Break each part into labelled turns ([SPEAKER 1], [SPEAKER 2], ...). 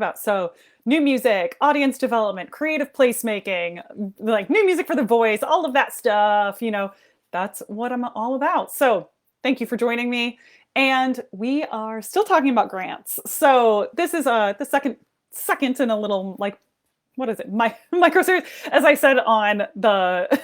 [SPEAKER 1] about. So new music, audience development, creative placemaking, like new music for the voice, all of that stuff, that's what I'm all about. So thank you for joining me. And we are still talking about grants. So this is the second in a little, like, what is it? My micro series, as I said on the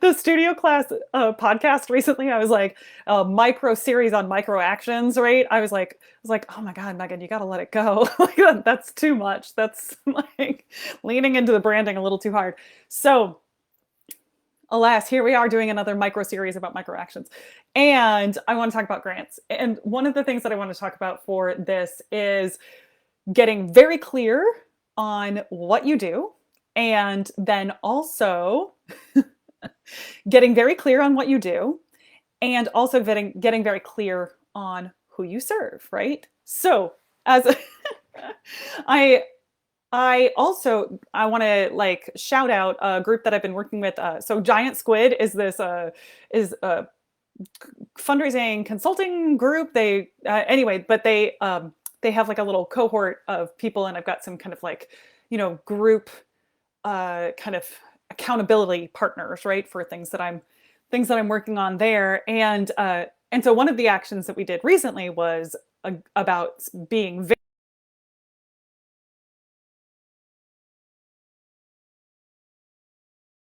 [SPEAKER 1] the studio class podcast recently. I was like, a micro series on micro actions, right? I was like, oh my God, Megan, you got to let it go. Like, that's too much. That's like leaning into the branding a little too hard. So alas, here we are doing another micro series about micro actions. And I want to talk about grants. And one of the things that I want to talk about for this is getting very clear on what you do, and then also getting very clear on what you do, and also getting very clear on who you serve, right? So as I I also I want to like shout out a group that I've been working with. So Giant Squid is this is a fundraising consulting group. They anyway, but they have like a little cohort of people, and I've got some kind of like group kind of accountability partners, right, for things that I'm working on there. And so one of the actions that we did recently was about being very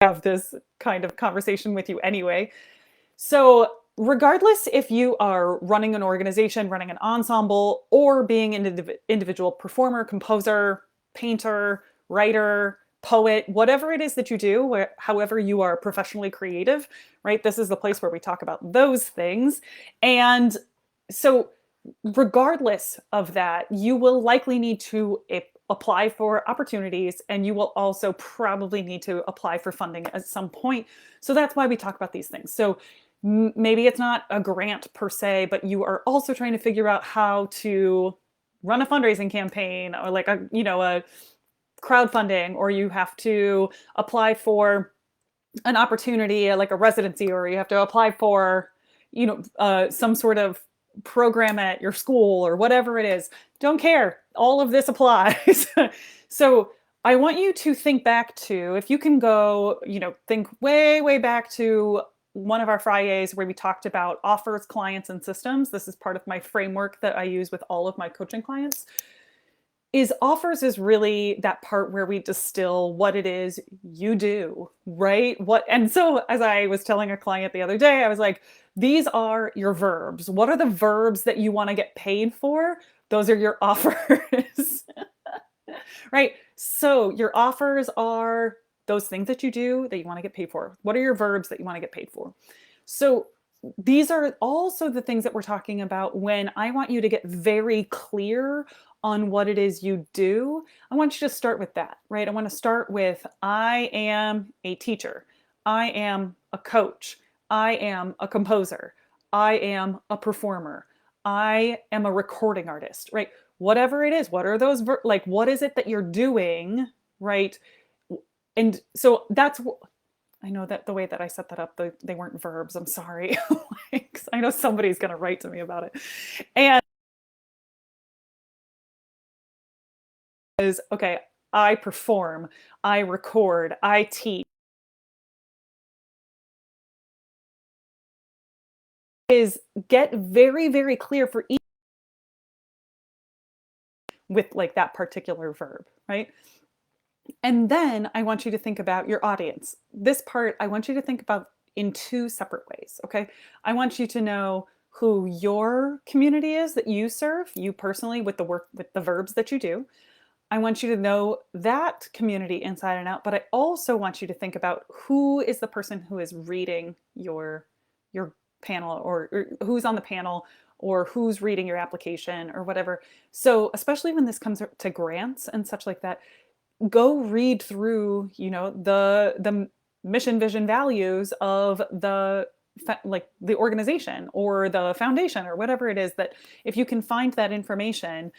[SPEAKER 1] have this kind of conversation with you anyway. So regardless if you are running an organization, running an ensemble, or being an individual performer, composer, painter, writer, poet, whatever it is that you do, however you are professionally creative, right? This is the place where we talk about those things. And so regardless of that, you will likely need to apply for opportunities, and you will also probably need to apply for funding at some point. So that's why we talk about these things. So maybe it's not a grant per se, but you are also trying to figure out how to run a fundraising campaign, or like a crowdfunding, or you have to apply for an opportunity like a residency, or you have to apply for some sort of program at your school or whatever it is. Don't care. All of this applies. So I want you to think back to, if you can go, think way, way back to one of our Fri-YAYs where we talked about offers, clients, and systems. This is part of my framework that I use with all of my coaching clients. Offers is really that part where we distill what it is you do, right? And so as I was telling a client the other day, I was like, these are your verbs. What are the verbs that you want to get paid for? Those are your offers, right? So your offers are those things that you do that you want to get paid for. What are your verbs that you want to get paid for? So these are also the things that we're talking about when I want you to get very clear on what it is you do. I want you to start with that, right? I want to start with, I am a teacher. I am a coach. I am a composer. I am a performer. I am a recording artist, right? Whatever it is, what are those, like, what is it that you're doing, right? And so I know that the way that I set that up, they weren't verbs. I'm sorry. Like, I know somebody's going to write to me about it. And okay, I perform, I record, I teach. Is get very, very clear for each with like that particular verb, right? And then I want you to think about your audience. This part, I want you to think about in two separate ways, okay? I want you to know who your community is that you serve, you personally, with the verbs that you do. I want you to know that community inside and out, but I also want you to think about who is the person who is reading your panel, or who's on the panel, or who's reading your application or whatever. So especially when this comes to grants and such like that, go read through, the mission, vision, values of the organization or the foundation or whatever it is. That if you can find that information,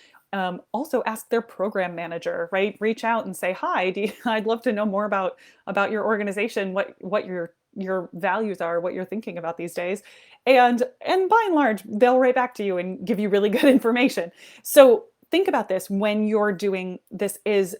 [SPEAKER 1] also ask their program manager, right? Reach out and say, hi, I'd love to know more about your organization, what your values are, what you're thinking about these days. And by and large, they'll write back to you and give you really good information. So think about this when you're doing this is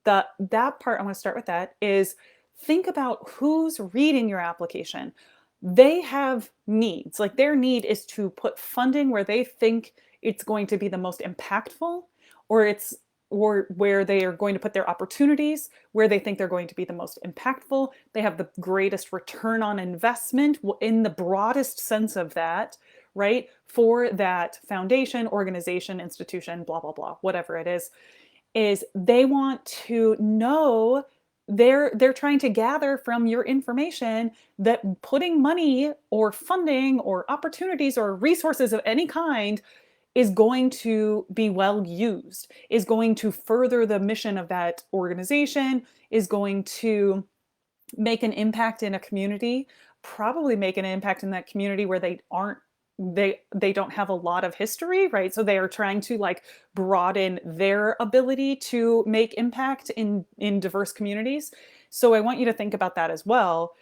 [SPEAKER 1] that part, I want to start with that, is think about who's reading your application. They have needs. Like their need is to put funding where they think it's going to be the most impactful, or it's or where they are going to put their opportunities, where they think they're going to be the most impactful. They have the greatest return on investment in the broadest sense of that, right? For that foundation, organization, institution, blah, blah, blah, whatever it is they want to know, they're trying to gather from your information that putting money or funding or opportunities or resources of any kind is going to be well used, is going to further the mission of that organization, is going to make an impact in a community, probably make an impact in that community where they don't have a lot of history, right? So they are trying to like broaden their ability to make impact in diverse communities. So I want you to think about that as well.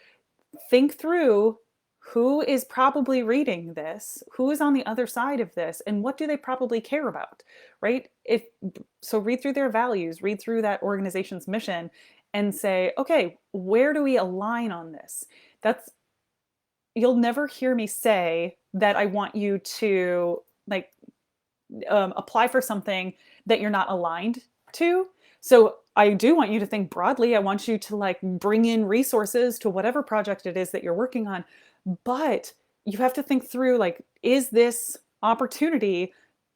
[SPEAKER 1] Think through who is probably reading this, who is on the other side of this, and what do they probably care about, right? If so, read through their values, read through that organization's mission, and say, okay, where do we align on this? That's You'll never hear me say that I want you to like apply for something that you're not aligned to. So I do want you to think broadly. I want you to like bring in resources to whatever project it is that you're working on. But you have to think through, like, is this opportunity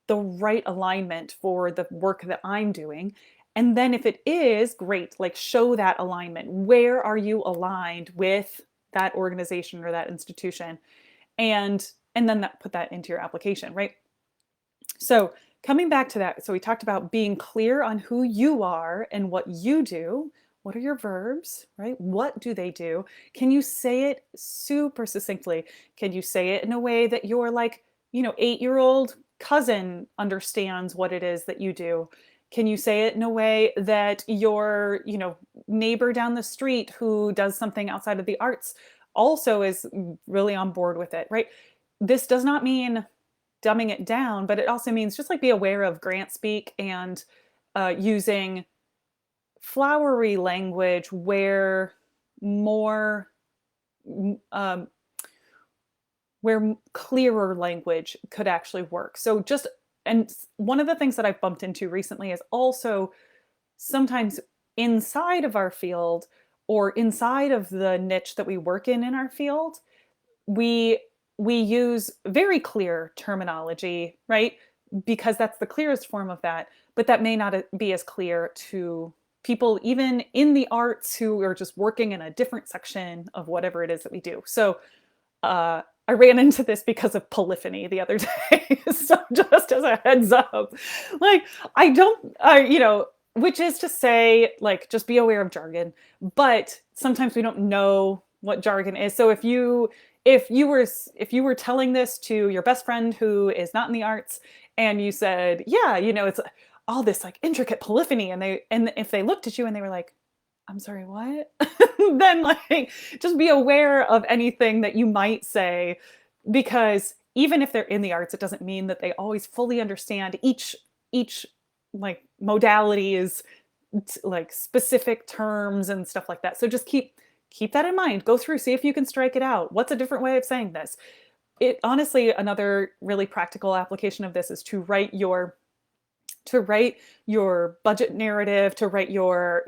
[SPEAKER 1] the right alignment for the work that I'm doing? And then if it is, great, like show that alignment. Where are you aligned with that organization or that institution? And then put that into your application, right? So coming back to that, so we talked about being clear on who you are and what you do. What are your verbs, right? What do they do? Can you say it super succinctly? Can you say it in a way that your 8-year-old cousin understands what it is that you do? Can you say it in a way that your, neighbor down the street who does something outside of the arts also is really on board with it, right? This does not mean dumbing it down, but it also means just like be aware of grant speak and using flowery language where more where clearer language could actually work. So and one of the things that I've bumped into recently is also sometimes inside of our field or inside of the niche that we work in our field, we use very clear terminology, right? Because that's the clearest form of that, but that may not be as clear to people even in the arts who are just working in a different section of whatever it is that we do. So I ran into this because of polyphony the other day. So just as a heads up, like I don't, which is to say, like, just be aware of jargon, but sometimes we don't know what jargon is. So if you were telling this to your best friend who is not in the arts and you said, yeah, it's all this like intricate polyphony, and if they looked at you and they were like, I'm sorry, what? Then like just be aware of anything that you might say, because even if they're in the arts, it doesn't mean that they always fully understand each like modality is like specific terms and stuff like that. So just keep that in mind. Go through, see if you can strike it out. What's a different way of saying this? It honestly, another really practical application of this is to write your budget narrative, to write your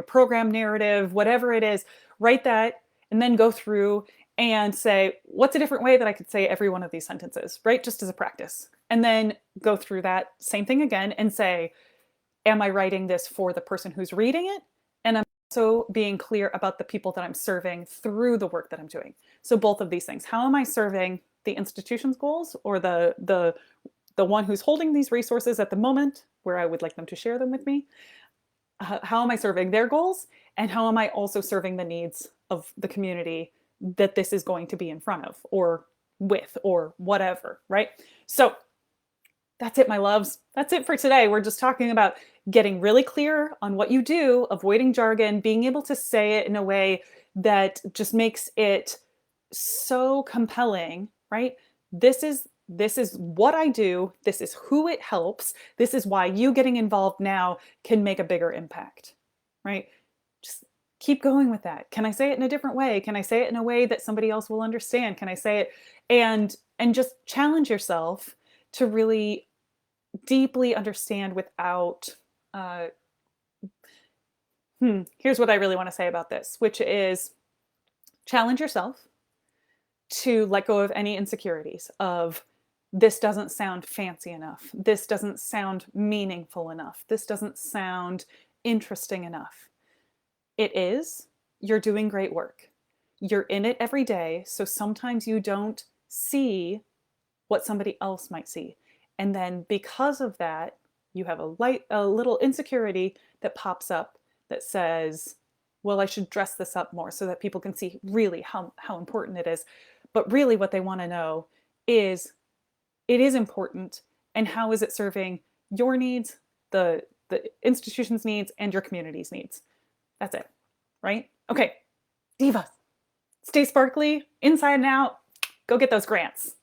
[SPEAKER 1] program narrative, whatever it is, write that and then go through and say, what's a different way that I could say every one of these sentences, right? Just as a practice. And then go through that same thing again and say, am I writing this for the person who's reading it? And I'm also being clear about the people that I'm serving through the work that I'm doing. So both of these things. How am I serving the institution's goals, or the one who's holding these resources at the moment where I would like them to share them with me? How am I serving their goals? And how am I also serving the needs of the community that this is going to be in front of or with or whatever, right? So that's it, my loves. That's it for today. We're just talking about getting really clear on what you do, avoiding jargon, being able to say it in a way that just makes it so compelling, right? This is This is what I do. This is who it helps. This is why you getting involved now can make a bigger impact, right? Just keep going with that. Can I say it in a different way? Can I say it in a way that somebody else will understand? Can I say it and just challenge yourself to really deeply understand without here's what I really want to say about this, which is challenge yourself to let go of any insecurities of this doesn't sound fancy enough. This doesn't sound meaningful enough. This doesn't sound interesting enough. It is. You're doing great work. You're in it every day. So sometimes you don't see what somebody else might see. And then because of that, you have a little insecurity that pops up that says, well, I should dress this up more so that people can see really how important it is. But really what they want to know is it is important, and how is it serving your needs, the institution's needs, and your community's needs. That's it, right? Okay, divas, stay sparkly, inside and out, go get those grants.